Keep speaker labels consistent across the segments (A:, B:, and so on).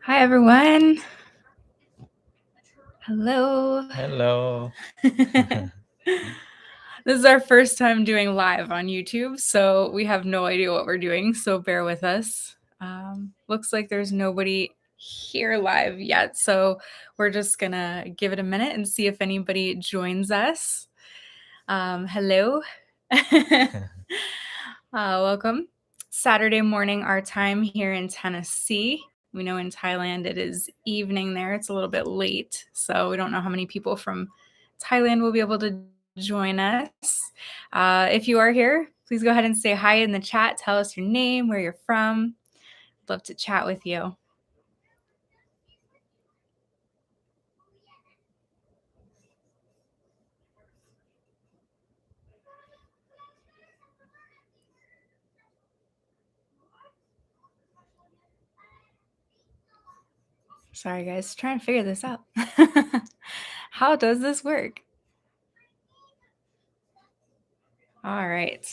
A: Hi, everyone. Hello.
B: Hello.
A: This is our first time doing live on YouTube, so we have no idea what we're doing, so bear with us. Looks like there's nobody here live yet, so we're just gonna give it a minute and see if anybody joins us. Hello. Welcome. Saturday morning, our time here in Tennessee. We know in Thailand it is evening there. It's a little bit late, so we don't know how many people from Thailand will be able to join us. If you are here, please go ahead and say hi in the chat. Tell us your name, where you're from. I'd love to chat with you. Sorry, guys, trying to figure this out. How does this work? All right.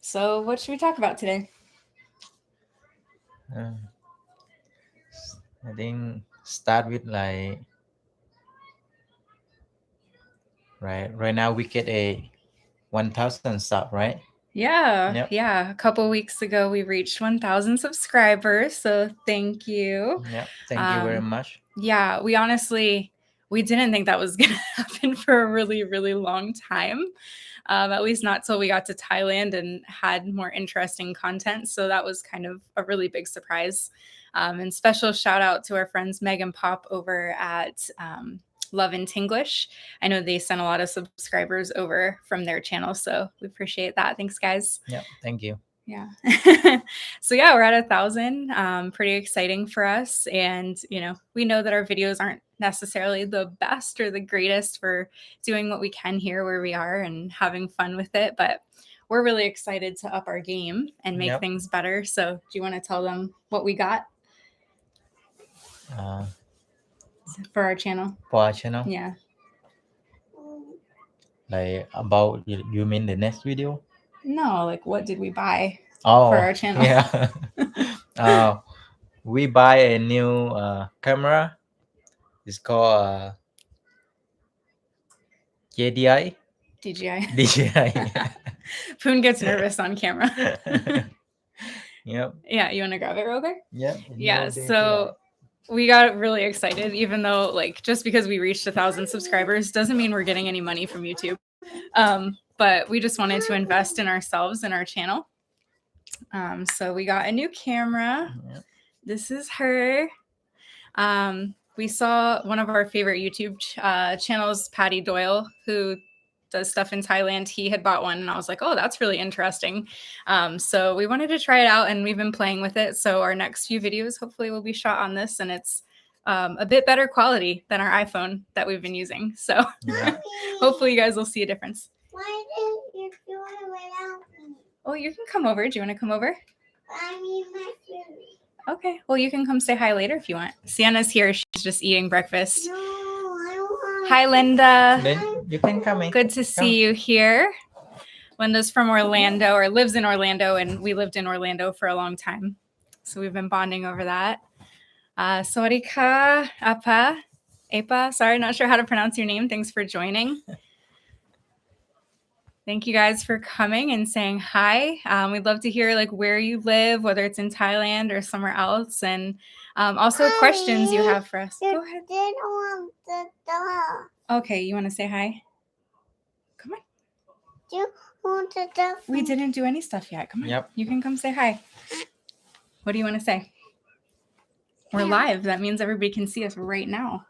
A: So, what should we talk about today?
B: I think start with right now we get a 1,000 sub, right?
A: Yeah. A couple weeks ago, we reached 1,000 subscribers. So thank you.
B: Yeah, thank you very much.
A: Yeah, we didn't think that was going to happen for a really, really long time. At least not till we got to Thailand and had more interesting content. So that was kind of a really big surprise. And special shout out to our friends Meg and Pop over at Love and Tinglish. I know they sent a lot of subscribers over from their channel, so we appreciate that. Thanks, guys.
B: Yeah, thank you.
A: Yeah. So yeah, we're at 1,000. Pretty exciting for us. And, we know that our videos aren't necessarily the best or the greatest for doing what we can here where we are and having fun with it. But we're really excited to up our game and make things better. So do you want to tell them what we got for our channel?
B: For our channel?
A: Yeah.
B: Like about, you mean the next video?
A: No, like what did we buy for our channel?
B: Yeah. We buy a new camera. It's called JDI.
A: DJI. Poon gets nervous on camera.
B: Yep.
A: Yeah, you want to grab it real quick?
B: Yep.
A: Yeah, so we got really excited, even though just because we reached 1,000 subscribers doesn't mean we're getting any money from YouTube. But we just wanted to invest in ourselves and our channel. So we got a new camera. Yep. This is her. We saw one of our favorite YouTube channels, Patty Doyle, who does stuff in Thailand. He had bought one and I was like, oh, that's really interesting. So we wanted to try it out and we've been playing with it. So our next few videos hopefully will be shot on this and it's a bit better quality than our iPhone that we've been using. So hopefully you guys will see a difference. Why didn't you do it without me? Oh, you can come over. Do you want to come over? I need my food. Okay, well, you can come say hi later if you want. Sienna's here. She's just eating breakfast. No, I don't want. Hi, Linda.
B: Then you can come in.
A: Good to see you here. Linda's from Orlando or lives in Orlando, and we lived in Orlando for a long time. So we've been bonding over that. Sawadika, Apa. Sorry, not sure how to pronounce your name. Thanks for joining. Thank you guys for coming and saying hi. We'd love to hear where you live, whether it's in Thailand or somewhere else, and also questions you have for us. Go ahead. Didn't want the dog. Okay, you want to say hi? Come on. You want the dog? We didn't do any stuff yet. Come on.
B: Yep.
A: You can come say hi. What do you want to say? We're live. That means everybody can see us right now.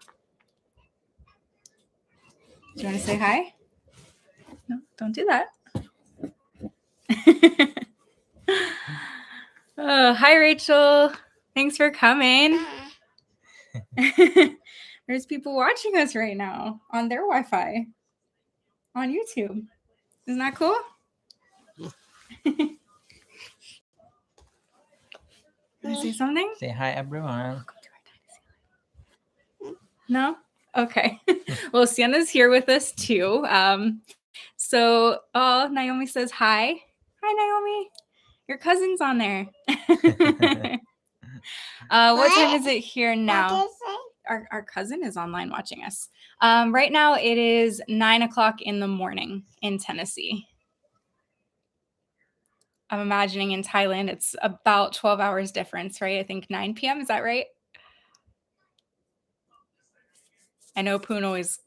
A: Do you want to say hi? No, don't do that. Oh, hi, Rachel. Thanks for coming. There's people watching us right now on their Wi-Fi on YouTube. Isn't that cool? Want to say something?
B: Say hi, everyone.
A: No? Okay. Well, Sienna's here with us too. Naomi says hi. Hi, Naomi. Your cousin's on there. What time is it here now? Our cousin is online watching us. Right now it is 9:00 in the morning in Tennessee. I'm imagining in Thailand it's about 12 hours difference, right? I think 9 p.m. Is that right? I know Poon always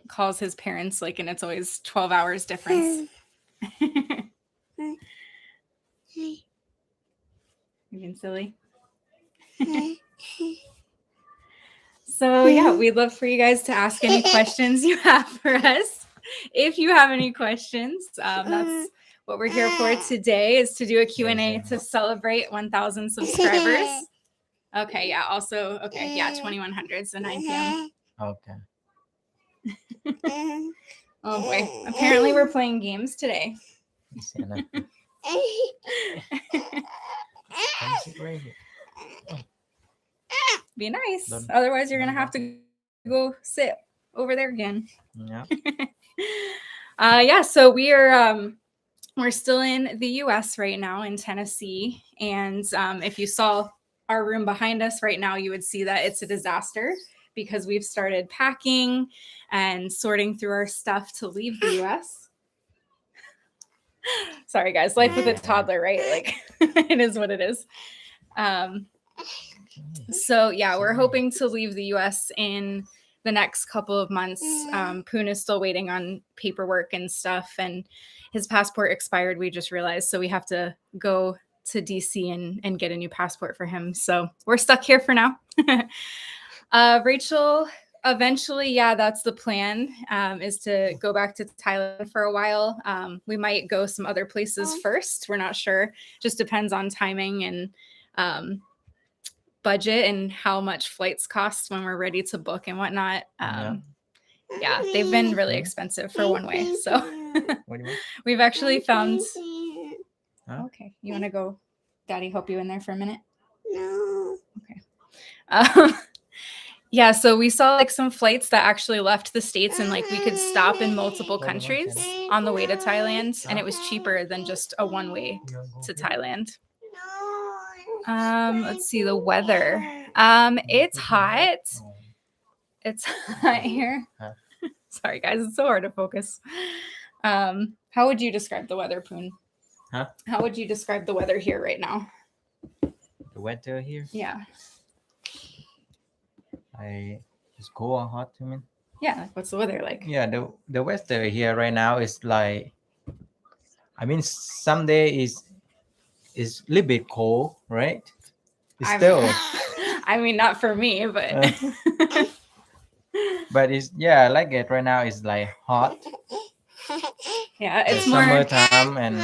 A: calls his parents like, and it's always 12 hours difference. You being silly? So yeah, we'd love for you guys to ask any questions you have for us. If you have any questions, that's what we're here for today, is to do a Q&A to celebrate 1,000 subscribers. Okay, yeah, also, okay, yeah, 2100, so 9 p.m.
B: Okay.
A: Oh boy, apparently we're playing games today.
B: Sienna. Sit right here.
A: Be nice.
B: Don't-
A: Otherwise, you're going to have to go sit over there again.
B: Yeah.
A: Yeah, so we're still in the US right now in Tennessee. And if you saw our room behind us right now, you would see that it's a disaster because we've started packing and sorting through our stuff to leave the US. Sorry, guys, life with a toddler, right? Like, it is what it is. So yeah, we're hoping to leave the US in the next couple of months. Poon is still waiting on paperwork and stuff, and his passport expired, we just realized, so we have to go to DC and get a new passport for him. So we're stuck here for now. Rachel, eventually, yeah, that's the plan, is to go back to Thailand for a while. We might go some other places first. We're not sure. Just depends on timing and budget and how much flights cost when we're ready to book and whatnot. Yeah, they've been really expensive for one way. So
B: What do you want?
A: we've actually found.
B: Huh?
A: Okay, you want to go, Daddy, help you in there for a minute?
C: No.
A: Okay. Yeah, so we saw like some flights that actually left the States and like we could stop in multiple countries on the way to Thailand, and it was cheaper than just a one-way to Thailand. Let's see the weather. It's hot. It's hot here. Sorry, guys, it's so hard to focus. How would you describe the weather, Poon?
B: Huh?
A: How would you describe the weather here right now?
B: The weather here,
A: Yeah.
B: it's cool or hot, you mean?
A: Yeah. What's the weather like?
B: Yeah, the weather here right now is like, I mean, some day is a little bit cold, right? It's still,
A: I mean, not for me, but
B: but it's, yeah, I like it right now. It's like hot.
A: yeah, it's
B: The
A: more.
B: summertime, and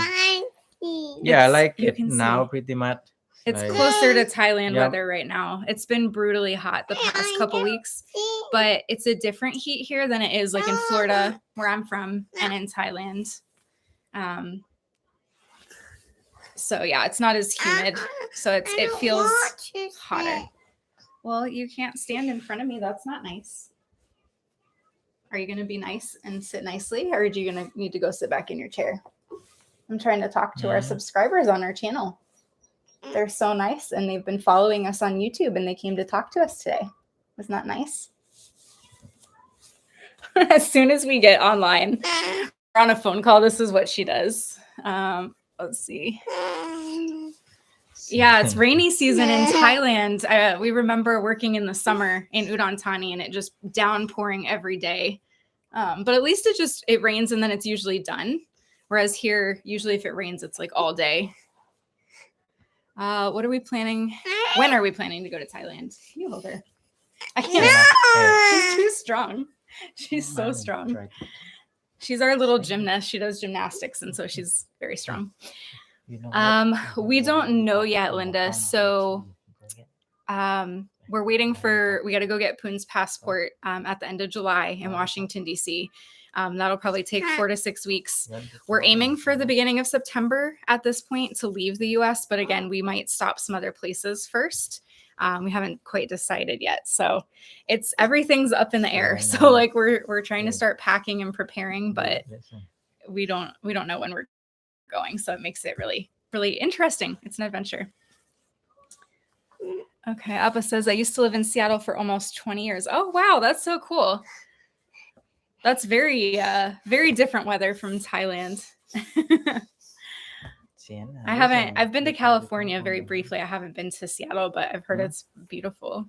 B: yeah, I like
A: you
B: it
A: can
B: now
A: see.
B: pretty much.
A: It's
B: Like,
A: closer to Thailand
B: Yep.
A: weather right now. It's been brutally hot the past couple weeks, but it's a different heat here than it is like in Florida, where I'm from, and in Thailand. So yeah, it's not as humid, so it feels hotter. Well, you can't stand in front of me. That's not nice. Are you going to be nice and sit nicely, or are you going to need to go sit back in your chair? I'm trying to talk to our subscribers on our channel. They're so nice, and they've been following us on YouTube, and they came to talk to us today. Wasn't that nice? As soon as we get online, we're on a phone call. This is what she does. Let's see. Yeah, it's rainy season in Thailand. We remember working in the summer in Udon Thani, and it just downpouring every day. But at least it rains and then it's usually done. Whereas here, usually if it rains, it's like all day. What are we planning? When are we planning to go to Thailand? Can you hold her? I can't. She's too strong. She's so strong. She's our little gymnast. She does gymnastics, and so she's very strong. We don't know yet, Linda. So we're waiting we got to go get Poon's passport at the end of July in Washington, D.C. That'll probably take 4 to 6 weeks. We're aiming for the beginning of September at this point to leave the U.S., but again, we might stop some other places first. We haven't quite decided yet. So everything's up in the air. So like we're trying to start packing and preparing, but we don't know when we're going. So it makes it really, really interesting. It's an adventure. Okay, Appa says, I used to live in Seattle for almost 20 years. Oh, wow, that's so cool. That's very, very different weather from Thailand.
B: Sienna,
A: I've been to California very briefly. I haven't been to Seattle, but I've heard it's beautiful.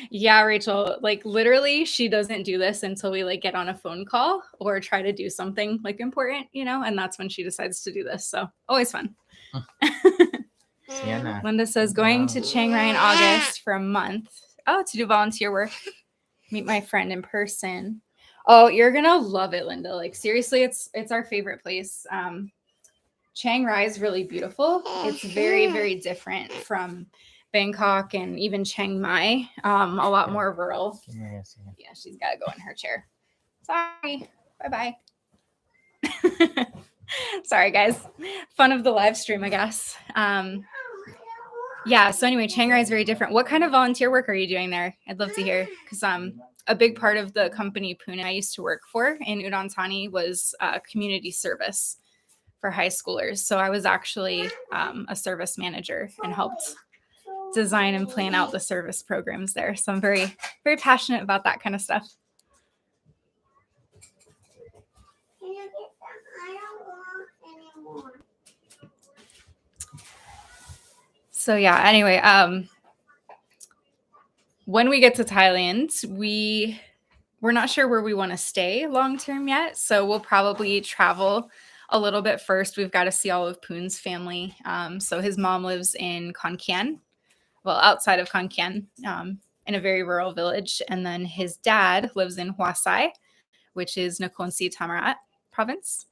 A: Yeah, Rachel, like literally she doesn't do this until we like get on a phone call or try to do something like important, and that's when she decides to do this. So always fun.
B: Sienna.
A: Linda says going to Chiang Rai in August for a month. Oh, to do volunteer work. Meet my friend in person. Oh, you're gonna love it, Linda. Like seriously, it's our favorite place. Chiang Rai is really beautiful. It's very, very different from Bangkok and even Chiang Mai. A lot more rural. Yeah, she's got to go in her chair. Sorry. Bye-bye. Sorry, guys. Fun of the live stream, I guess. Yeah, so anyway, Chiang Rai is very different. What kind of volunteer work are you doing there? I'd love to hear, because a big part of the company Poon I used to work for in Udon Thani was community service for high schoolers. So I was actually a service manager and helped design and plan out the service programs there. So I'm very, very passionate about that kind of stuff. So yeah, anyway, when we get to Thailand, we're not sure where we want to stay long term yet. So we'll probably travel a little bit first. We've got to see all of Poon's family. So his mom lives in Khon Kaen, well, outside of Khon Kaen, in a very rural village. And then his dad lives in Hua Sai, which is Nakhon Si Thammarat province,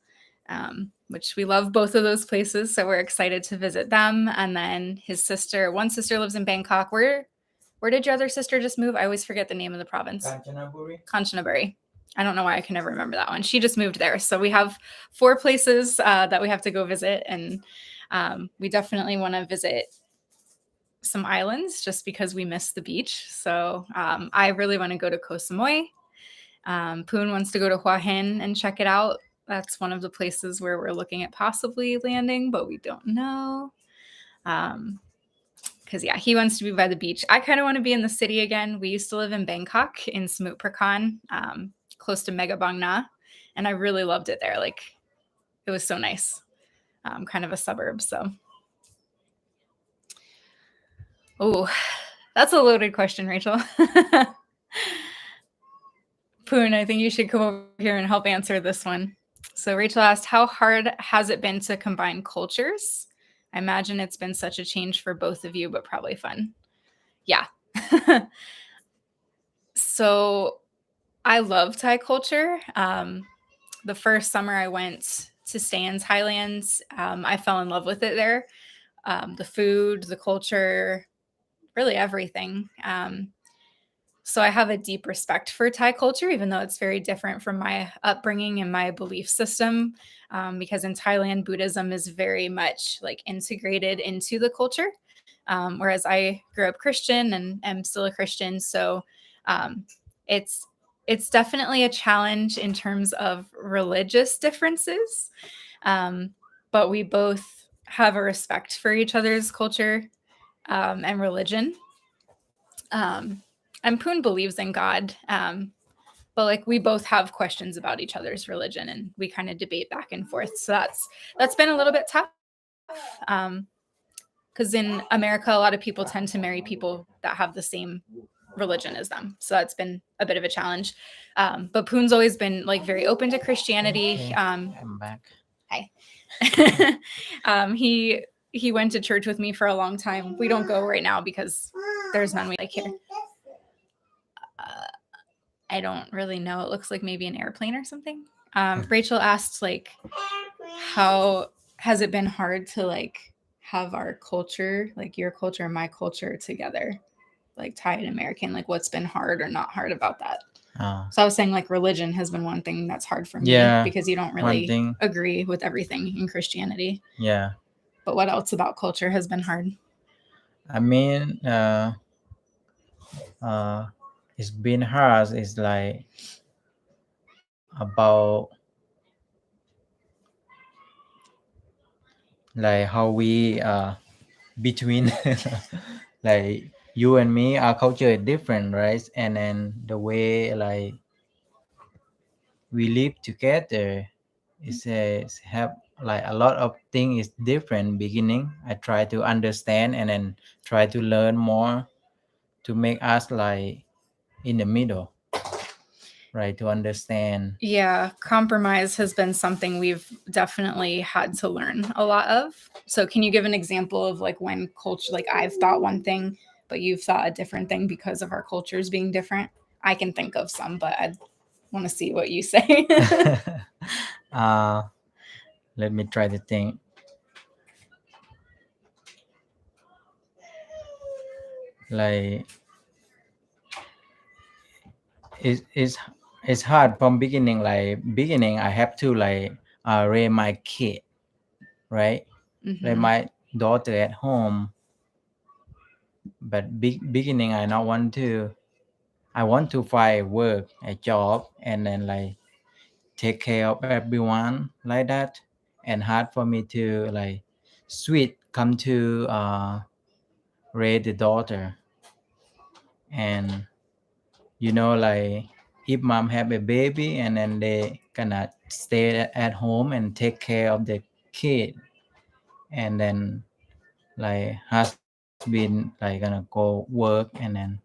A: which we love both of those places. So we're excited to visit them. And then one sister lives in Bangkok. Where did your other sister just move? I always forget the name of the province. Kanchanaburi. I don't know why I can never remember that one. She just moved there. So we have 4 places that we have to go visit. And we definitely want to visit some islands just because we miss the beach. So I really want to go to Koh Samui. Poon wants to go to Hua Hin and check it out. That's one of the places where we're looking at possibly landing, but we don't know. Because yeah, he wants to be by the beach. I kind of want to be in the city again. We used to live in Bangkok in Samut Prakan, close to Mega Bang Na, and I really loved it there. Like it was so nice, kind of a suburb. So, oh, that's a loaded question, Rachel. Poon, I think you should come over here and help answer this one. So Rachel asked, how hard has it been to combine cultures? I imagine it's been such a change for both of you, but probably fun. Yeah. So I love Thai culture. The first summer I went to stay in Thailand, I fell in love with it there. The food, the culture, really everything. So I have a deep respect for Thai culture, even though it's very different from my upbringing and my belief system. Because in Thailand, Buddhism is very much like integrated into the culture. Whereas I grew up Christian and am still a Christian. So it's definitely a challenge in terms of religious differences. But we both have a respect for each other's culture and religion. And Poon believes in God, but like we both have questions about each other's religion, and we kind of debate back and forth. So that's been a little bit tough, because in America, a lot of people tend to marry people that have the same religion as them. So that's been a bit of a challenge. But Poon's always been like very open to Christianity.
B: Okay, I'm back.
A: Hi. He went to church with me for a long time. We don't go right now because there's none we like here. I don't really know. It looks like maybe an airplane or something. Rachel asked, like, how has it been hard to like have our culture, like your culture and my culture together, like Thai and American? Like, what's been hard or not hard about that? So I was saying like religion has been one thing that's hard for me because you don't really agree with everything in Christianity.
B: Yeah.
A: But what else about culture has been hard?
B: I mean, it's been hard. It's like about like how we between like you and me, our culture is different, right? And then the way like we live together is have like a lot of things is different. Beginning, I try to understand and then try to learn more to make us like in the middle, right? To understand.
A: Yeah, compromise has been something we've definitely had to learn a lot of. So, can you give an example of like when culture, like I've thought one thing, but you've thought a different thing because of our cultures being different? I can think of some, but I'd want to see what you say.
B: uh, let me try to think. Like it's hard from beginning. Like beginning, I have to like raise my kid, right? Like my daughter at home. But beginning, I not want to. I want to find work, a job, and then like take care of everyone like that. And hard for me to like sweet come to raise the daughter. And like if mom have a baby and then they gonna stay at home and take care of the kid, and then like husband like gonna go work, and then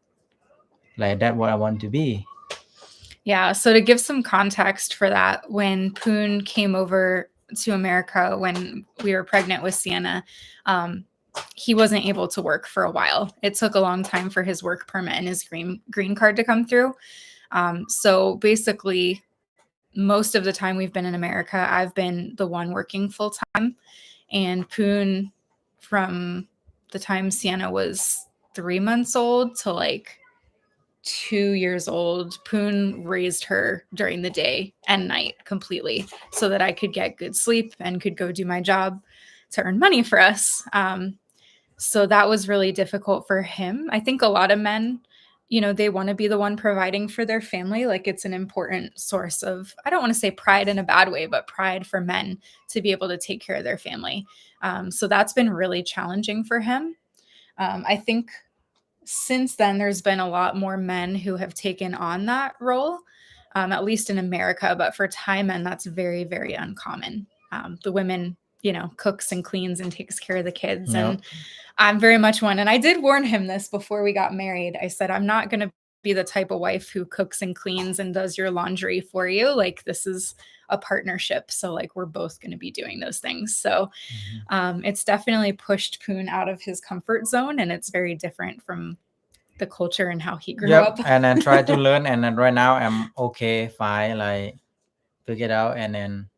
B: like that what I want to be.
A: Yeah, so to give some context for that, when Poon came over to America when we were pregnant with Sienna, he wasn't able to work for a while. It took a long time for his work permit and his green card to come through. So basically, most of the time we've been in America, I've been the one working full time, and Poon, from the time Sienna was 3 months old to like 2 years old, Poon raised her during the day and night completely so that I could get good sleep and could go do my job to earn money for us. So that was really difficult for him. I think a lot of men, they want to be the one providing for their family. Like it's an important source of, I don't want to say pride in a bad way, but pride for men to be able to take care of their family. So that's been really challenging for him. I think since then, there's been a lot more men who have taken on that role, at least in America. But for Thai men, that's very, very uncommon. The women, cooks and cleans and takes care of the kids.
B: Yep.
A: And I'm very much one. And I did warn him this before we got married. I said, I'm not going to be the type of wife who cooks and cleans and does your laundry for you. Like, this is a partnership. So, like, we're both going to be doing those things. So, it's definitely pushed Poon out of his comfort zone. And it's very different from the culture and how he grew up.
B: And then try to learn. And then right now I'm okay, fine, like figure it out. And then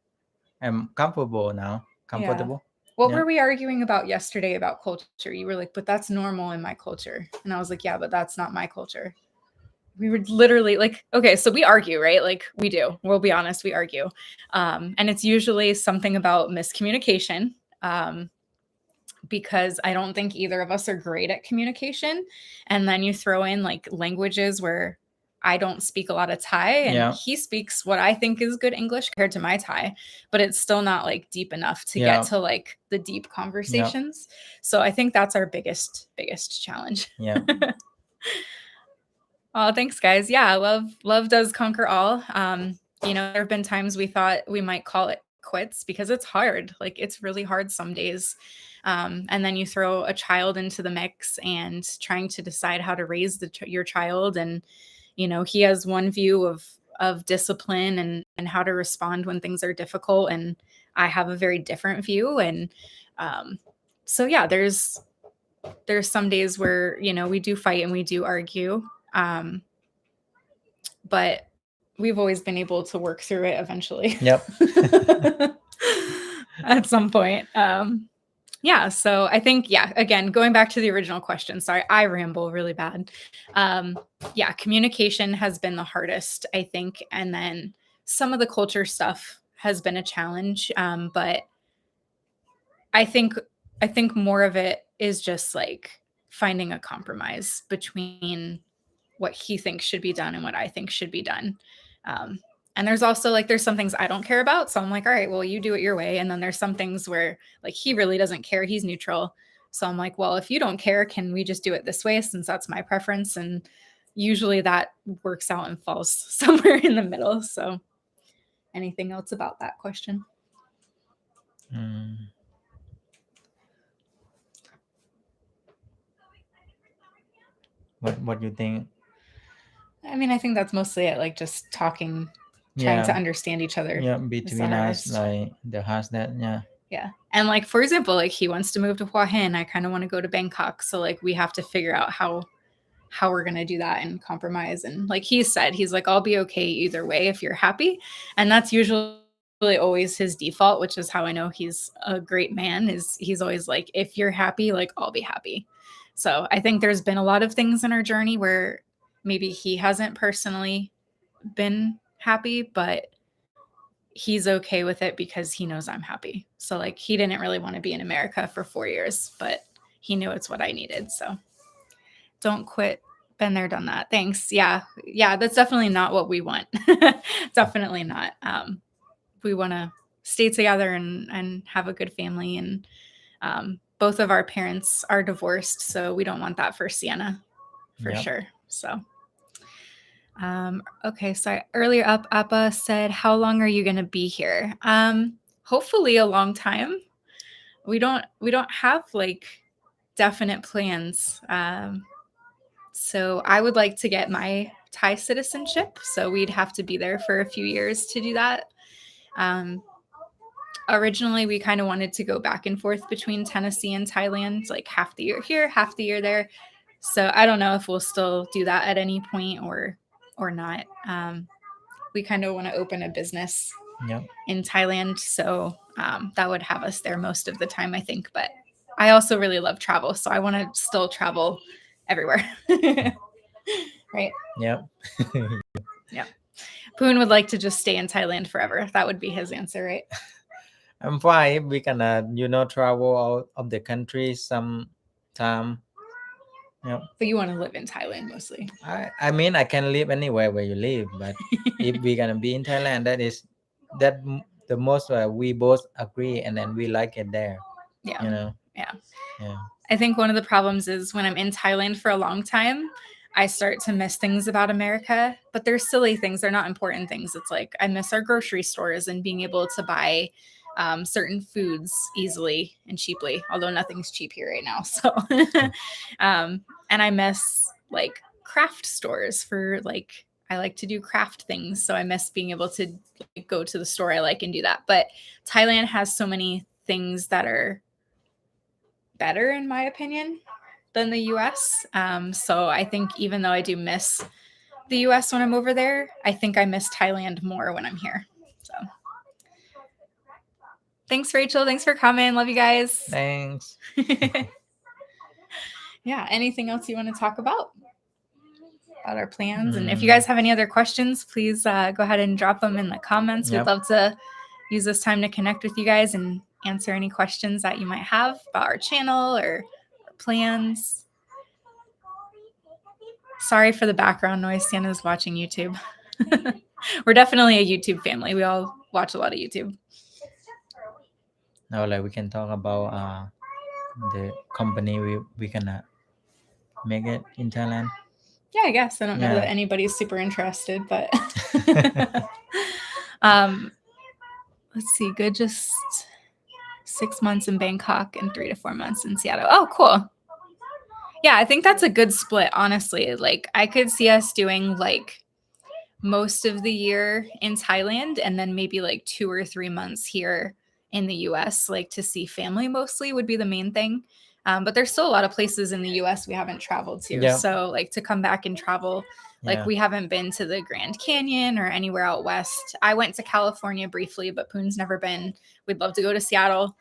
B: I'm comfortable now. Comfortable.
A: What were we arguing about yesterday about culture? You were like, but that's normal in my culture. And I was like, yeah, but that's not my culture. We were literally like, okay, so we argue, right? Like we do. We'll be honest, we argue. And it's usually something about miscommunication, because I don't think either of us are great at communication. And then you throw in like languages where I don't speak a lot of Thai, and he speaks what I think is good English compared to my Thai, but it's still not like deep enough to get to like the deep conversations. So I think that's our biggest challenge.
B: Yeah.
A: Oh, thanks, guys. Yeah, love does conquer all. There have been times we thought we might call it quits because it's hard. Like it's really hard some days. And then you throw a child into the mix and trying to decide how to raise your child. And, he has one view of discipline and how to respond when things are difficult. And I have a very different view. And so, yeah, there's some days where, we do fight and we do argue. But we've always been able to work through it eventually.
B: Yep.
A: At some point. So I think, again, going back to the original question, sorry, I ramble really bad. Communication has been the hardest, I think. And then some of the culture stuff has been a challenge. But I think more of it is just like finding a compromise between what he thinks should be done and what I think should be done. And there's also like, there's some things I don't care about. So I'm like, all right, well, you do it your way. And then there's some things where like, he really doesn't care. He's neutral. So I'm like, well, if you don't care, can we just do it this way since that's my preference? And usually that works out and falls somewhere in the middle. So anything else about that question?
B: What you think?
A: I mean, I think that's mostly it, like just talking, trying to understand each other.
B: Yeah, between us, like the house that,
A: yeah. And like, for example, like he wants to move to Hua Hin. I kind of want to go to Bangkok. So like we have to figure out how we're going to do that and compromise. And like he said, he's like, I'll be okay either way if you're happy. And that's usually always his default, which is how I know he's a great man, is he's always like, if you're happy, like I'll be happy. So I think there's been a lot of things in our journey where maybe he hasn't personally been happy, but he's okay with it because he knows I'm happy. So like he didn't really want to be in America for 4 years, but he knew it's what I needed. So don't quit. Been there, done that. Thanks. Yeah. That's definitely not what we want. Definitely not. We want to stay together and have a good family. And both of our parents are divorced, so we don't want that for Sienna, for sure. So, okay. So earlier up, Appa said, "How long are you going to be here?" Hopefully a long time. We don't have like definite plans. So I would like to get my Thai citizenship. So we'd have to be there for a few years to do that. Originally, we kind of wanted to go back and forth between Tennessee and Thailand, like half the year here, half the year there. So I don't know if we'll still do that at any point or not. We kind of want to open a business in Thailand. So that would have us there most of the time, I think. But I also really love travel. So I want to still travel everywhere. Right?
B: Yep.
A: Yeah. Poon would like to just stay in Thailand forever. That would be his answer, right?
B: I'm fine. We can, travel out of the country sometime. Yep.
A: But you want to live in Thailand mostly.
B: I mean, I can live anywhere where you live, but if we're gonna be in Thailand, that the most we both agree, and then we like it there.
A: Yeah. Yeah. I think one of the problems is when I'm in Thailand for a long time, I start to miss things about America, but they're silly things. They're not important things. It's like I miss our grocery stores and being able to buy certain foods easily and cheaply, although nothing's cheap here right now. So, and I miss like craft stores for like, I like to do craft things. So I miss being able to like, go to the store I like and do that. But Thailand has so many things that are better, in my opinion, than the US. So I think even though I do miss the US when I'm over there, I think I miss Thailand more when I'm here. So thanks, Rachel. Thanks for coming. Love you guys.
B: Thanks.
A: Yeah. Anything else you want to talk about our plans? And if you guys have any other questions, please go ahead and drop them in the comments. We'd love to use this time to connect with you guys and answer any questions that you might have about our channel or our plans. Sorry for the background noise. Sienna's watching YouTube. We're definitely a YouTube family. We all watch a lot of YouTube.
B: Now, like we can talk about the company we can make it in Thailand.
A: Yeah, I guess. I don't know that anybody's super interested, but let's see. Good, just 6 months in Bangkok and 3 to 4 months in Seattle. Oh, cool. Yeah, I think that's a good split, honestly. Like I could see us doing like most of the year in Thailand and then maybe like 2 or 3 months here in the US, like to see family mostly would be the main thing. But there's still a lot of places in the US we haven't traveled to. Yeah. So like to come back and travel, like we haven't been to the Grand Canyon or anywhere out west. I went to California briefly, but Poon's never been. We'd love to go to Seattle.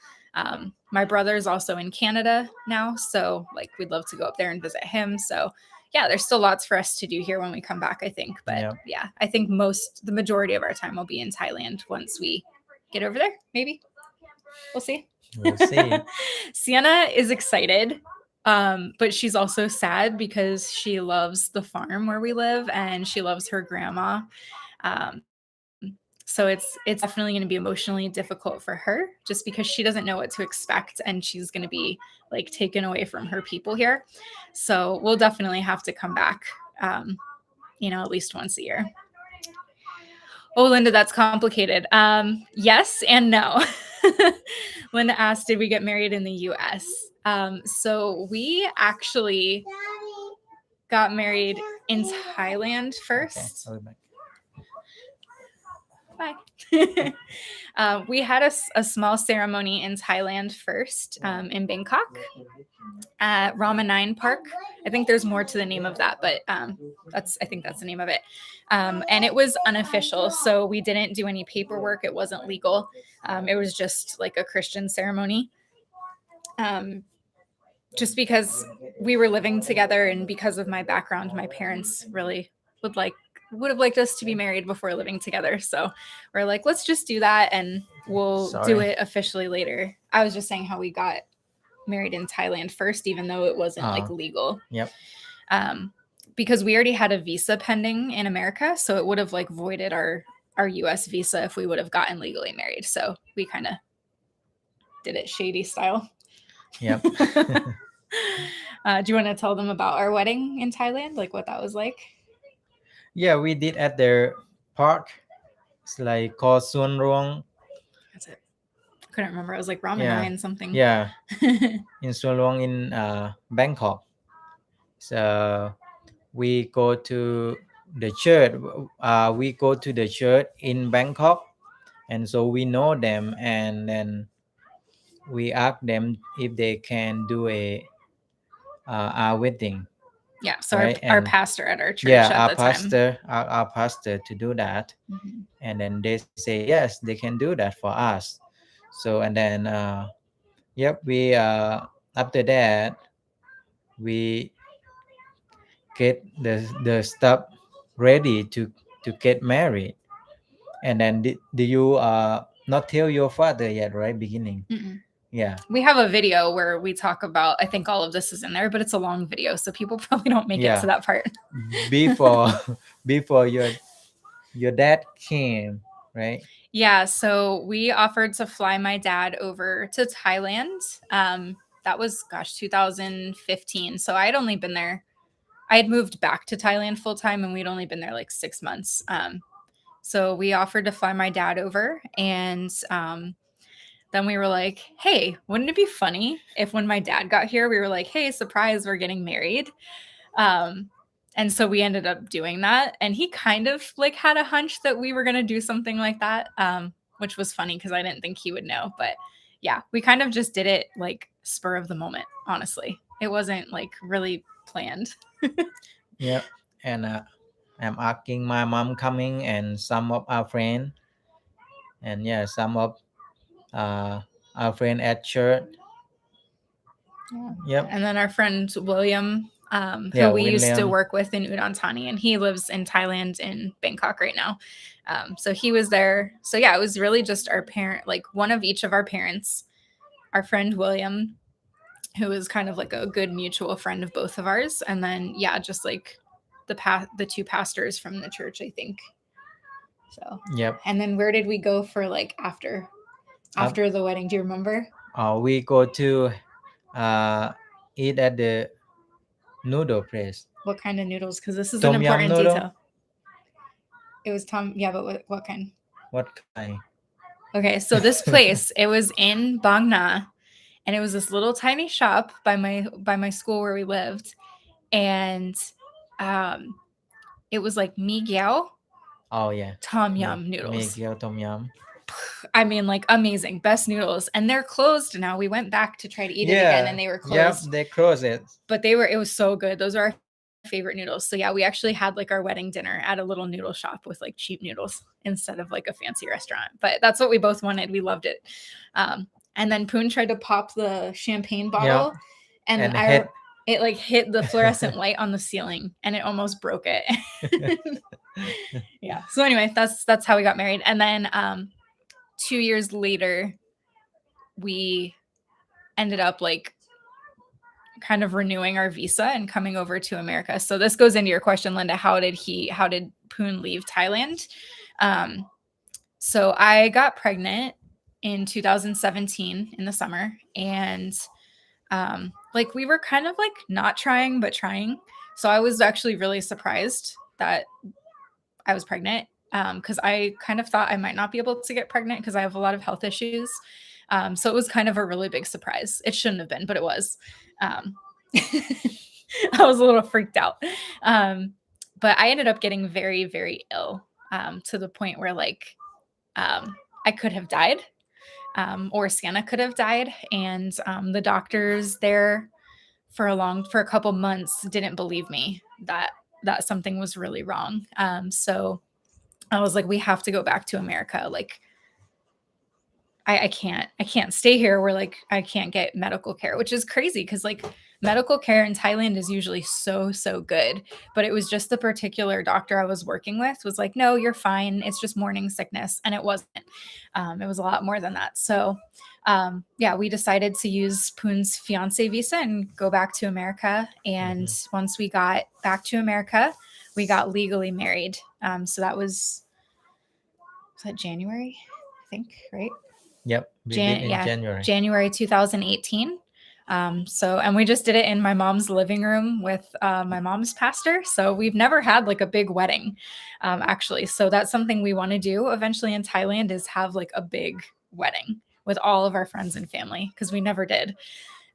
A: My brother's also in Canada now. So like we'd love to go up there and visit him. So yeah, there's still lots for us to do here when we come back, I think. But yeah, I think the majority of our time will be in Thailand once we get over there. Maybe. We'll see.
B: We'll see.
A: Sienna is excited, but she's also sad because she loves the farm where we live and she loves her grandma. So it's definitely going to be emotionally difficult for her just because she doesn't know what to expect and she's going to be like taken away from her people here. So we'll definitely have to come back, at least once a year. Oh, Linda, that's complicated. Yes and no. Linda asked, did we get married in the US? So we actually got married in Thailand first.
B: Okay, I'll be back.
A: Bye. We had a small ceremony in Thailand first, in Bangkok, at Ramanine Park. I think there's more to the name of that, but I think that's the name of it. And it was unofficial, so we didn't do any paperwork. It wasn't legal. It was just like a Christian ceremony. Just because we were living together and because of my background, my parents really would have liked us to be married before living together. So we're like, let's just do that and we'll do it officially later. I was just saying how we got married in Thailand first, even though it wasn't like legal.
B: Yep.
A: Because we already had a visa pending in America. So it would have like voided our US visa if we would have gotten legally married. So we kind of did it shady style.
B: Yep.
A: Do you want to tell them about our wedding in Thailand? Like what that was like?
B: Yeah, we did at their park. It's like called Suan Ruang.
A: That's it. I couldn't remember. It was like Ramanine something.
B: Yeah. In Suan Ruang in Bangkok. So we go to the church. We go to the church in Bangkok, and so we know them, and then we ask them if they can do our wedding.
A: Yeah, so
B: right?
A: our
B: And
A: pastor at our church at the time.
B: Our pastor to do that,
A: Mm-hmm.
B: and then they say yes, they can do that for us. So and then we after that we get the stuff ready to get married. And then did you not tell your father yet, right? Beginning.
A: Mm-mm.
B: Yeah.
A: We have a video where we talk about, I think all of this is in there, but it's a long video, so people probably don't make it to that part.
B: Before your dad came, right?
A: Yeah, so we offered to fly my dad over to Thailand. That was 2015. So I had only been there. I had moved back to Thailand full time and we'd only been there like 6 months. So we offered to fly my dad over, and then we were like, hey, wouldn't it be funny if when my dad got here, we were like, hey, surprise, we're getting married. And so we ended up doing that. And he kind of like had a hunch that we were going to do something like that, which was funny because I didn't think he would know. But yeah, we kind of just did it like spur of the moment, honestly. It wasn't like really planned.
B: Yeah. And I'm asking my mom coming and some of our friends. And yeah, some of our friend at church.
A: Yep. And then our friend William, who we used to work with in Udon Thani, and he lives in Thailand in Bangkok right now. So he was there. So yeah, it was really just our parent, like one of each of our parents, our friend William, who was kind of like a good mutual friend of both of ours. And then, yeah, just like the two pastors from the church, I think. So,
B: yep.
A: And then where did we go for like after the wedding? Do you remember?
B: We go to eat at the noodle place.
A: What kind of noodles? Because this is
B: Tom
A: an important
B: yum noodle?
A: detail. It was yeah, but what kind?
B: What kind?
A: Okay, so this place, it was in Bang Na, and it was this little tiny shop by my school where we lived, and it was like mi gyao.
B: Oh yeah.
A: Tom yum noodles.
B: Mi gyao tom yum.
A: I mean, like amazing, best noodles, and they're closed now. We went back to try to eat it again, and they were closed.
B: Yep, they closed it.
A: But it was so good. Those are our favorite noodles. So yeah, we actually had like our wedding dinner at a little noodle shop with like cheap noodles instead of like a fancy restaurant. But that's what we both wanted. We loved it. And then Poon tried to pop the champagne bottle, and it like hit the fluorescent light on the ceiling, and it almost broke it. Yeah. So anyway, that's how we got married. And then 2 years later, we ended up like kind of renewing our visa and coming over to America. So this goes into your question, Linda. How did Poon leave Thailand? So I got pregnant in 2017 in the summer, and like we were kind of like not trying but trying. So I was actually really surprised that I was pregnant, because I kind of thought I might not be able to get pregnant because I have a lot of health issues. So it was kind of a really big surprise. It shouldn't have been, but it was. Um, I was a little freaked out. But I ended up getting very, very ill, to the point where like I could have died, or Sienna could have died. And the doctors there for a couple months didn't believe me that something was really wrong. So I was like, we have to go back to America. Like, I can't stay here where like I can't get medical care, which is crazy because like medical care in Thailand is usually so good. But it was just the particular doctor I was working with was like, no, you're fine. It's just morning sickness. And it wasn't. It was a lot more than that. So yeah, we decided to use Poon's fiance visa and go back to America. And once we got back to America, we got legally married. So that was that January, I think, right?
B: Yep, we did in January.
A: January 2018. And we just did it in my mom's living room with my mom's pastor. So we've never had like a big wedding, actually. So that's something we want to do eventually in Thailand, is have like a big wedding with all of our friends and family, because we never did.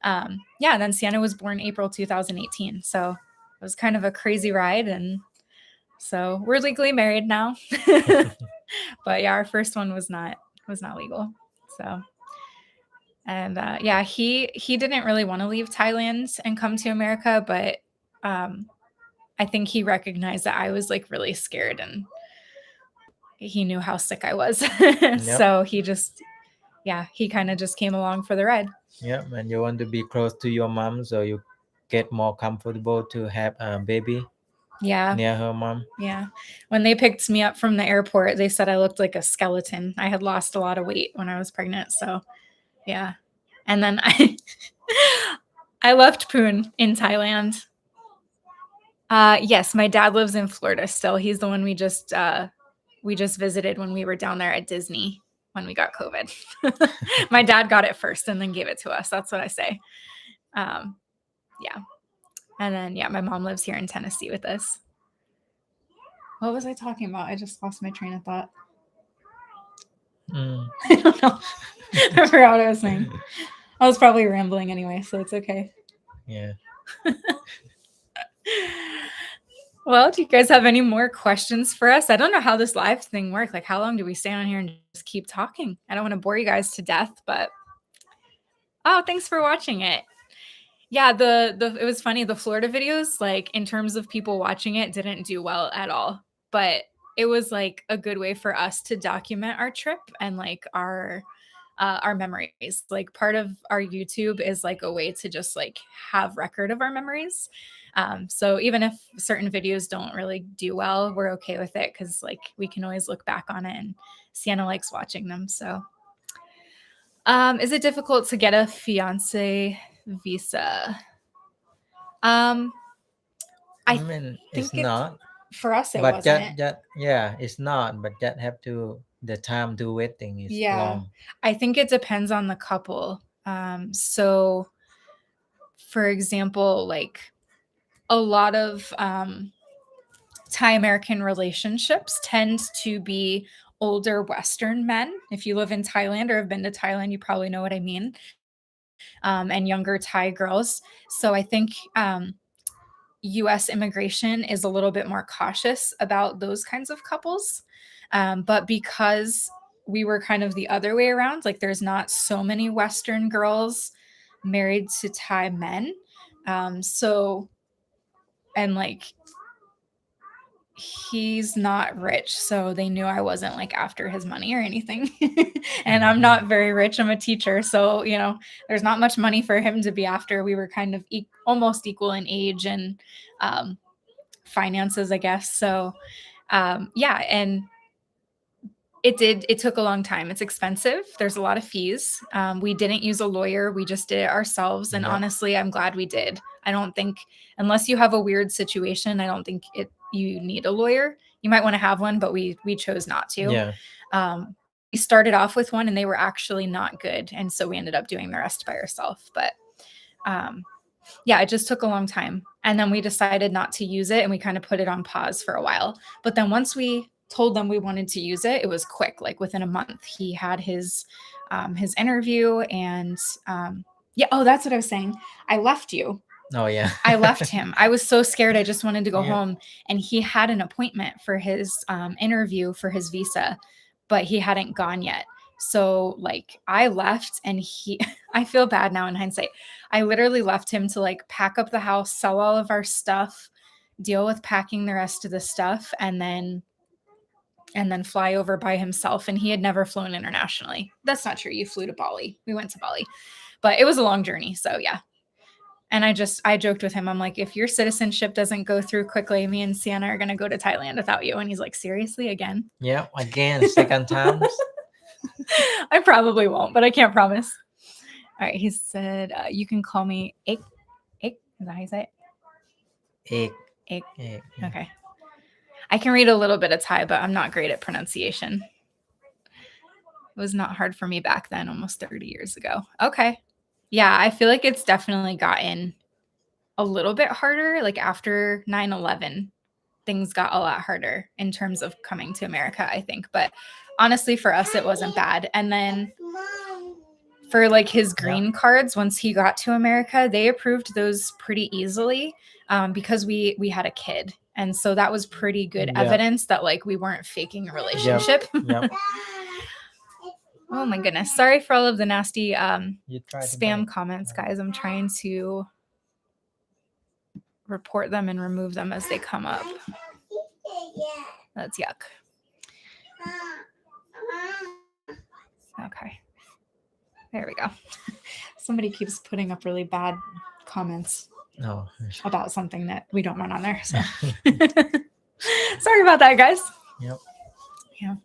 A: And then Sienna was born April 2018. So it was kind of a crazy ride. And so we're legally married now. But yeah, our first one was not legal. So, and yeah, he didn't really want to leave Thailand and come to America, but I think he recognized that I was like really scared, and he knew how sick I was. So he kind of just came along for the ride.
B: Yeah, and you want to be close to your mom, so you get more comfortable to have a baby near her mom.
A: Yeah. When they picked me up from the airport, they said I looked like a skeleton. I had lost a lot of weight when I was pregnant. So yeah. And then I left Poon in Thailand. Yes, my dad lives in Florida still. He's the one we just visited when we were down there at Disney when we got COVID. My dad got it first and then gave it to us. That's what I say. Yeah. And then my mom lives here in Tennessee with us. What was I talking about? I just lost my train of thought. I don't know. I forgot what I was saying. I was probably rambling anyway, so it's okay.
B: Yeah.
A: Well, do you guys have any more questions for us? I don't know how this live thing works. Like, how long do we stay on here and just keep talking? I don't want to bore you guys to death, but thanks for watching it. Yeah, it was funny. The Florida videos, like in terms of people watching it, didn't do well at all. But it was like a good way for us to document our trip and like our memories. Like part of our YouTube is like a way to just like have record of our memories. So even if certain videos don't really do well, we're okay with it because like we can always look back on it, and Sienna likes watching them. So is it difficult to get a fiance visa? I
B: mean, it's not.
A: For us, it
B: but
A: wasn't.
B: It's not. But that have to, the time to waiting is long.
A: I think it depends on the couple. So, for example, like a lot of Thai American relationships tend to be older Western men. If you live in Thailand or have been to Thailand, you probably know what I mean. And younger Thai girls. So I think US immigration is a little bit more cautious about those kinds of couples. But because we were kind of the other way around, like there's not so many Western girls married to Thai men. And like he's not rich, so they knew I wasn't like after his money or anything. And I'm not very rich. I'm a teacher, so there's not much money for him to be after. We were kind of almost equal in age and finances, I guess. So and it took a long time. It's expensive. There's a lot of fees. We didn't use a lawyer. We just did it ourselves. And honestly, I'm glad we did. I don't think, unless you have a weird situation, I don't think you need a lawyer. You might want to have one, but we chose not to. started off with one and they were actually not good. And so we ended up doing the rest by ourselves. But yeah, it just took a long time. And then we decided not to use it and we kind of put it on pause for a while. But then once we told them we wanted to use it, it was quick. Like within a month, he had his interview and yeah. Oh, that's what I was saying. I left you.
B: Oh yeah.
A: I left him. I was so scared. I just wanted to go
B: Yeah.
A: home. And he had an appointment for his interview for his visa, but he hadn't gone yet. So like I left and I feel bad now in hindsight. I literally left him to like pack up the house, sell all of our stuff, deal with packing the rest of the stuff, and then fly over by himself. And he had never flown internationally. That's not true. You flew to Bali. We went to Bali, but it was a long journey. So yeah. And I joked with him. I'm like, if your citizenship doesn't go through quickly, me and Sienna are going to go to Thailand without you. And he's like, seriously, again?
B: Yeah, again, second time.
A: I probably won't, but I can't promise. All right. He said, you can call me Ik. Ik? Is that how you say it?
B: Ik.
A: Ik. Okay. I can read a little bit of Thai, but I'm not great at pronunciation. It was not hard for me back then, almost 30 years ago. Okay. Yeah, I feel like it's definitely gotten a little bit harder. Like after 9/11, things got a lot harder in terms of coming to America, I think. But honestly, for us, it wasn't bad. And then for like his green cards, once he got to America, they approved those pretty easily because we had a kid. And so that was pretty good evidence that like we weren't faking a relationship.
B: Yep.
A: Oh my goodness. Sorry for all of the nasty spam comments, guys. I'm trying to report them and remove them as they come up. That's yuck. Okay. There we go. Somebody keeps putting up really bad comments about something that we don't want on there. So. Sorry about that, guys.
B: Yep.
A: Yeah.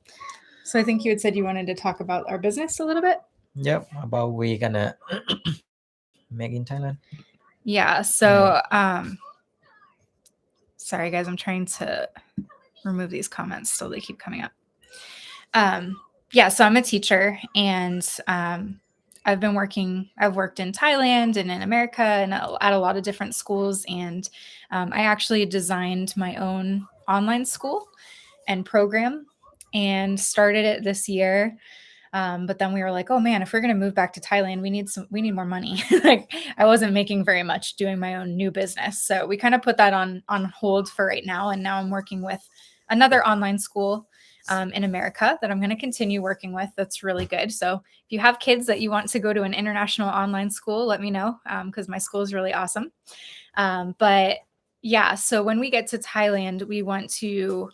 A: So I think you had said you wanted to talk about our business a little bit.
B: Yep. About we gonna make in Thailand.
A: Yeah. So, sorry guys, I'm trying to remove these comments so they keep coming up. Yeah. So I'm a teacher and I've worked in Thailand and in America and at a lot of different schools. And I actually designed my own online school and program and started it this year. But then we were like, oh man, if we're going to move back to Thailand, we need more money. Like I wasn't making very much doing my own new business. So we kind of put that on hold for right now. And now I'm working with another online school in America that I'm going to continue working with. That's really good. So if you have kids that you want to go to an international online school, let me know because my school is really awesome. But yeah, so when we get to Thailand, we want to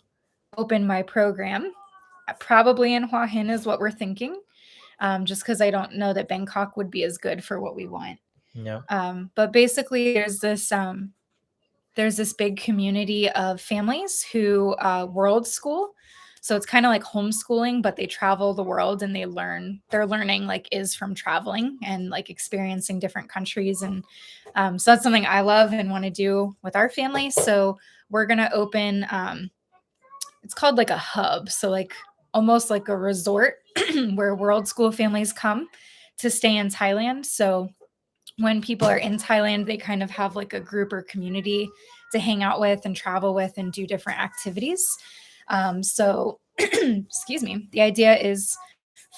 A: open my program. Probably in Hua Hin is what we're thinking, just because I don't know that Bangkok would be as good for what we want.
B: Yeah.
A: But basically, there's this big community of families who world school. So it's kind of like homeschooling, but they travel the world and their learning like is from traveling and like experiencing different countries. And so that's something I love and want to do with our family. So we're going to open, it's called like a hub. So like almost like a resort where world school families come to stay in Thailand. So when people are in Thailand, they kind of have like a group or community to hang out with and travel with and do different activities. So, excuse me, the idea is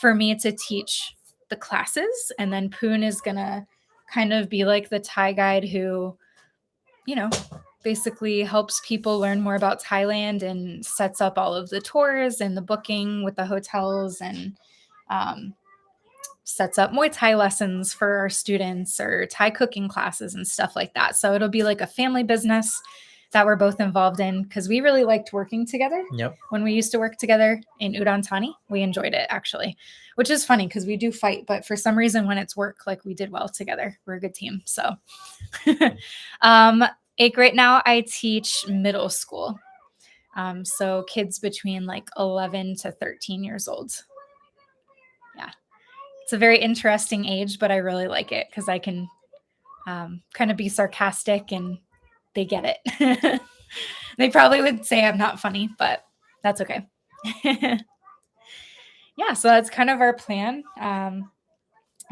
A: for me to teach the classes and then Poon is going to kind of be like the Thai guide who, basically helps people learn more about Thailand and sets up all of the tours and the booking with the hotels and sets up Muay Thai lessons for our students or Thai cooking classes and stuff like that. So it'll be like a family business that we're both involved in because we really liked working together.
B: Yep.
A: When we used to work together in Udon Thani, we enjoyed it actually, which is funny because we do fight, but for some reason when it's work, like we did well together. We're a good team. So right now I teach middle school. So kids between like 11 to 13 years old. Yeah. It's a very interesting age, but I really like it because I can kind of be sarcastic and they get it. They probably would say I'm not funny, but that's okay. yeah, so that's kind of our plan.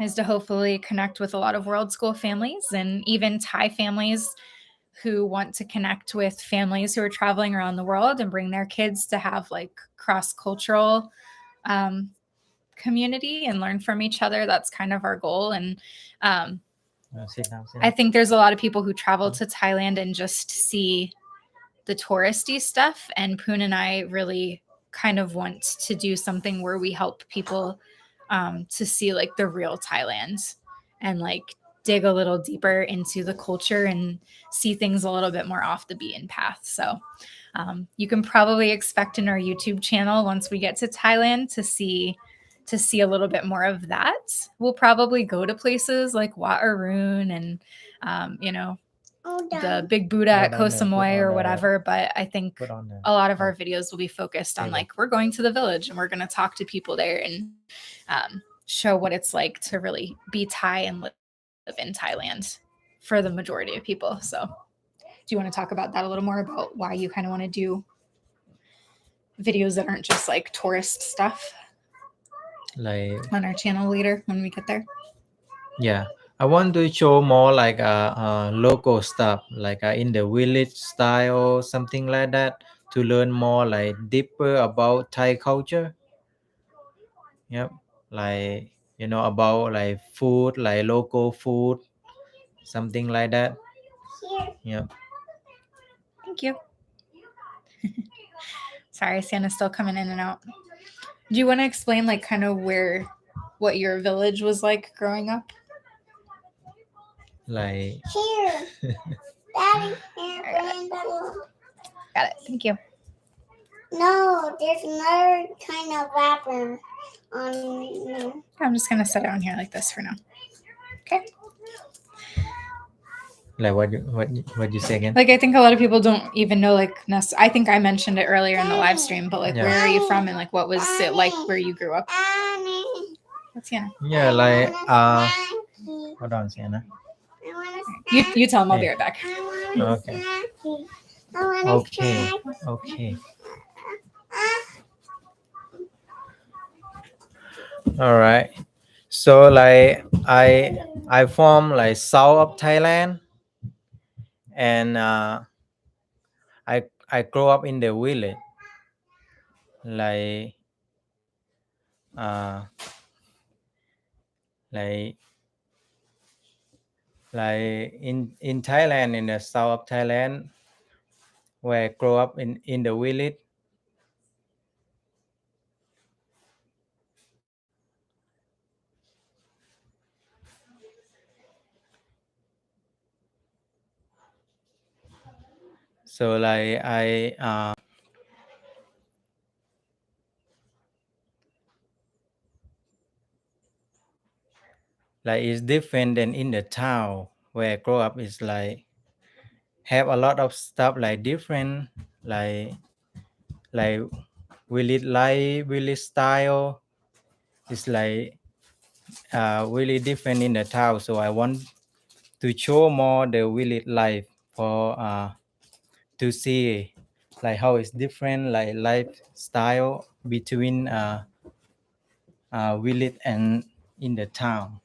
A: Is to hopefully connect with a lot of world school families and even Thai families who want to connect with families who are traveling around the world and bring their kids to have like cross-cultural community and learn from each other. That's kind of our goal. And
B: Sit down, sit
A: I
B: down.
A: think there's a lot of people who travel to Thailand and just see the touristy stuff. And Poon and I really kind of want to do something where we help people to see like the real Thailand and like dig a little deeper into the culture and see things a little bit more off the beaten path. So you can probably expect in our YouTube channel once we get to Thailand to see a little bit more of that. We'll probably go to places like Wat Arun and the Big Buddha at
B: Put
A: Koh
B: on there, put
A: Samui
B: on
A: or
B: the-
A: whatever. But I think
B: Put on there.
A: a lot of our videos will be focused on
B: Table.
A: like we're going to the village and we're going to talk to people there and show what it's like to really be Thai and live in Thailand for the majority of people. So do you want to talk about that a little more about why you kind of want to do videos that aren't just like tourist stuff
B: Like
A: on our channel later when we get there?
B: yeah, I want to show more like local stuff, like in the village style, something like that, to learn more like deeper about Thai culture. Yep, like about like food, like local food, something like that. Yep.
A: Thank you. Sorry, Sienna's still coming in and out. Do you want to explain like kind of what your village was like growing up?
B: Like
C: Here. Daddy, here, Brandon.
A: Got it. Thank you.
C: No, there's another kind of wrapper on.
A: I'm just gonna set it on here like this for now. Okay.
B: like what you say again?
A: Like I think a lot of people don't even know like I think I mentioned it earlier in the live stream, but like
B: Yeah.
A: where are you from and like what was it like where you grew up?
C: Annie,
A: What's Sienna?
B: Yeah, like
C: I
B: hold on, Sienna.
A: You tell them. I'll be
B: Hey.
A: right back.
B: Okay. Okay. Okay. All right. So like I from like south of Thailand, and I grew up in the village. Like like in Thailand, in the south of Thailand, where I grew up in the village. So like like it's different than in the town where I grew up. Is like have a lot of stuff like different, like village life, village style. It's like really different in the town. So I want to show more the village life for to see like how it's different, like lifestyle between village and in the town.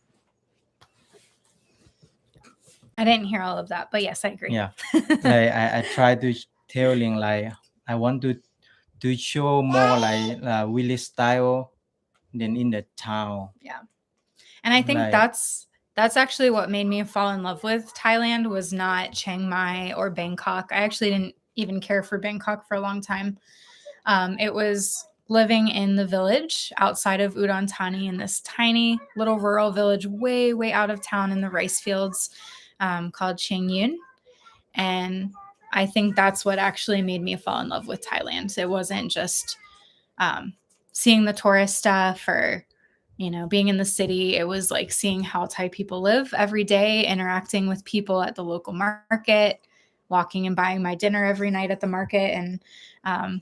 A: I didn't hear all of that, but yes, I agree.
B: Yeah, like I try to telling like I want to show more like village style than in the town.
A: Yeah. And I think
B: Like-
A: that's actually what made me fall in love with Thailand was not Chiang Mai or Bangkok. I actually didn't even care for Bangkok for a long time. It was living in the village outside of Udon Thani in this tiny little rural village way, way out of town in the rice fields called Chiang Yun. And I think that's what actually made me fall in love with Thailand. It wasn't just seeing the tourist stuff or being in the city. It was like seeing how Thai people live every day, interacting with people at the local market, walking and buying my dinner every night at the market. And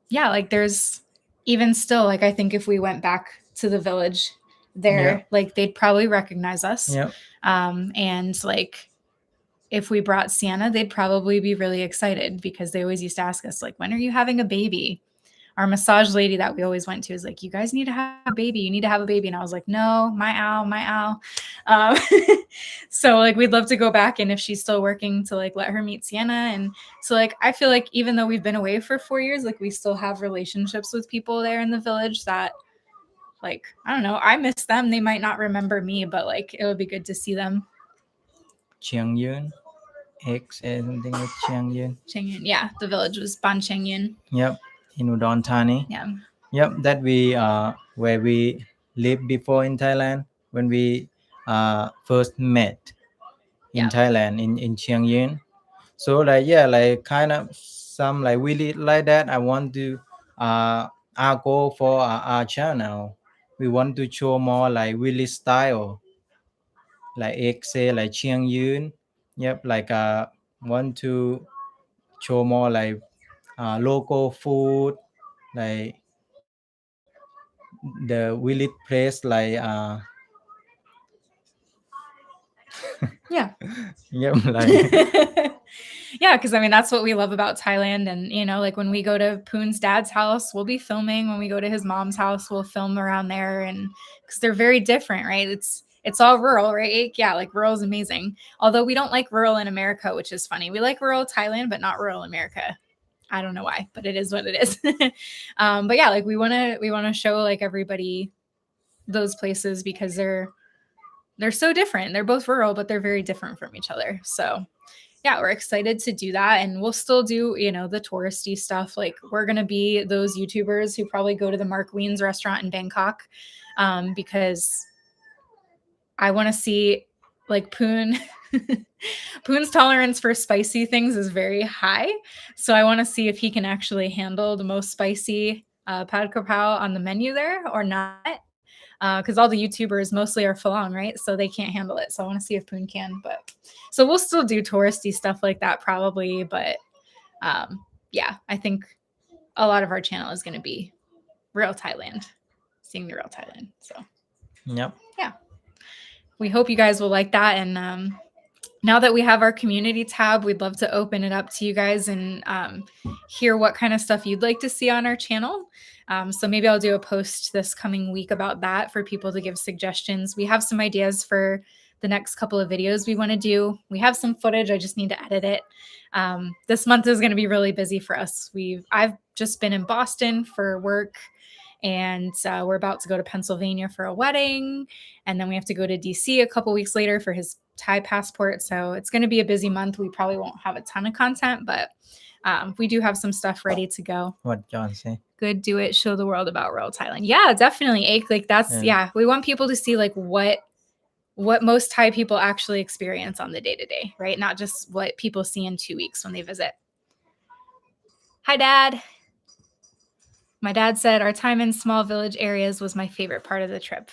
A: yeah, like there's even still, like I think if we went back to the village there,
B: Yeah.
A: like they'd probably recognize us.
B: Yeah.
A: And like if we brought Sienna, they'd probably be really excited because they always used to ask us like, when are you having a baby? our massage lady that we always went to is like, you guys need to have a baby. You need to have a baby. And I was like, no, my owl. So like, we'd love to go back. And if she's still working, to like let her meet Sienna. And so like, I feel like even though we've been away for 4 years, like we still have relationships with people there in the village that like, I don't know, I miss them. They might not remember me, but like, it would be good to see them.
B: Chiang Yun, X and something like Chiang Yun.
A: Chengyun. Yeah, the village was Ban Chengyun.
B: Yep, in Udon Thani.
A: Yeah.
B: Yep, that we where we lived before in Thailand when we first met in
A: Yeah.
B: Thailand in Chiang Yun. So like yeah, like kind of some like really like that. I want to our goal for our channel. We want to show more like really style, like X say like Chiang Yun. Yep, like want to show more like local food, like the village place, like
A: Yeah.
B: yep, like
A: Yeah, because I mean, that's what we love about Thailand. And, you know, like when we go to Poon's dad's house, we'll be filming. When we go to his mom's house, we'll film around there. And because they're very different, right? It's all rural, right? Yeah, like rural is amazing. Although we don't like rural in America, which is funny. We like rural Thailand, but not rural America. I don't know why, but it is what it is. But yeah, like we want to show like everybody those places because they're so different. They're both rural, but they're very different from each other. So yeah, we're excited to do that. And we'll still do, you know, the touristy stuff. Like we're going to be those YouTubers who probably go to the Mark Wien's restaurant in Bangkok because I want to see like Poon. Poon's tolerance for spicy things is very high. So I want to see if he can actually handle the most spicy pad krapao on the menu there or not. Because all the YouTubers mostly are Falun, right? So they can't handle it. So I want to see if Poon can. But so we'll still do touristy stuff like that probably. But yeah, I think a lot of our channel is going to be real Thailand, seeing the real Thailand. So
B: yep.
A: yeah, we hope you guys will like that. And now that we have our community tab, we'd love to open it up to you guys and hear what kind of stuff you'd like to see on our channel. So maybe I'll do a post this coming week about that for people to give suggestions. We have some ideas for the next couple of videos we want to do. We have some footage. I just need to edit it. This month is going to be really busy for us. I've just been in Boston for work, and we're about to go to Pennsylvania for a wedding. And then we have to go to DC a couple weeks later for his Thai passport. So it's going to be a busy month. We probably won't have a ton of content, but we do have some stuff ready to go.
B: What John say?
A: Good, do it, show the world about rural Thailand. Yeah, definitely. Ake, like that's, yeah, we want people to see like what most Thai people actually experience on the day-to-day, right? Not just what people see in 2 weeks when they visit. Hi, Dad. My dad said our time in small village areas was my favorite part of the trip.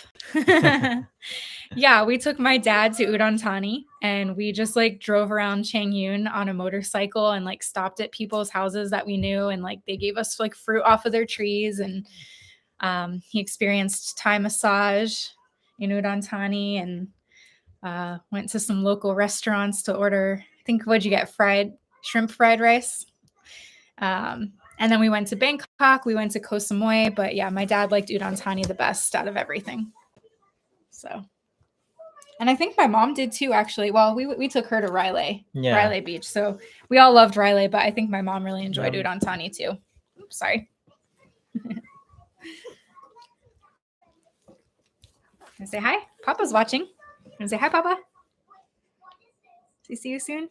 A: Yeah, we took my dad to Udon Thani and we just like drove around Chiang Yun on a motorcycle and like stopped at people's houses that we knew. And like they gave us like fruit off of their trees. And he experienced Thai massage in Udon Thani and went to some local restaurants to order, I think, what'd you get? Shrimp fried rice. And then we went to Bangkok, we went to Koh Samui, but yeah, my dad liked Udon Thani the best out of everything. So, and I think my mom did too, actually. Well, we took her to Railay Beach. So we all loved Railay, but I think my mom really enjoyed Udon Thani too. Oops, sorry. Can I say hi? Papa's watching. Can I say hi, Papa? See you soon.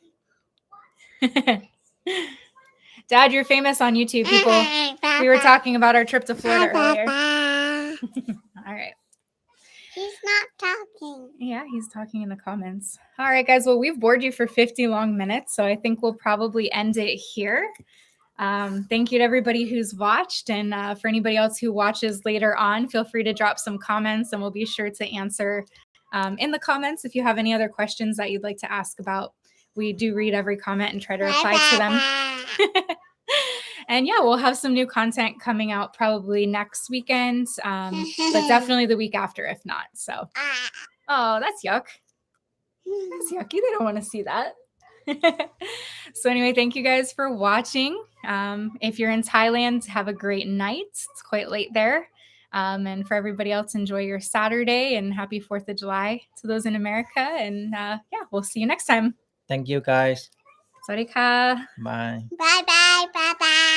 A: Dad, you're famous on YouTube, people. We were talking about our trip to Florida earlier. All right.
C: He's not talking.
A: Yeah, he's talking in the comments. All right, guys. Well, we've bored you for 50 long minutes, so I think we'll probably end it here. Thank you to everybody who's watched. And for anybody else who watches later on, feel free to drop some comments, and we'll be sure to answer in the comments if you have any other questions that you'd like to ask about. We do read every comment and try to reply to them. And yeah, we'll have some new content coming out probably next weekend, but definitely the week after, if not. So, oh, that's yuck. That's yucky. They don't want to see that. So anyway, thank you guys for watching. If you're in Thailand, have a great night. It's quite late there. And for everybody else, enjoy your Saturday and happy 4th of July to those in America. And yeah, we'll see you next time.
B: Thank you guys.
A: สวัสดีค่ะ
B: Bye.
C: Bye bye. Bye bye.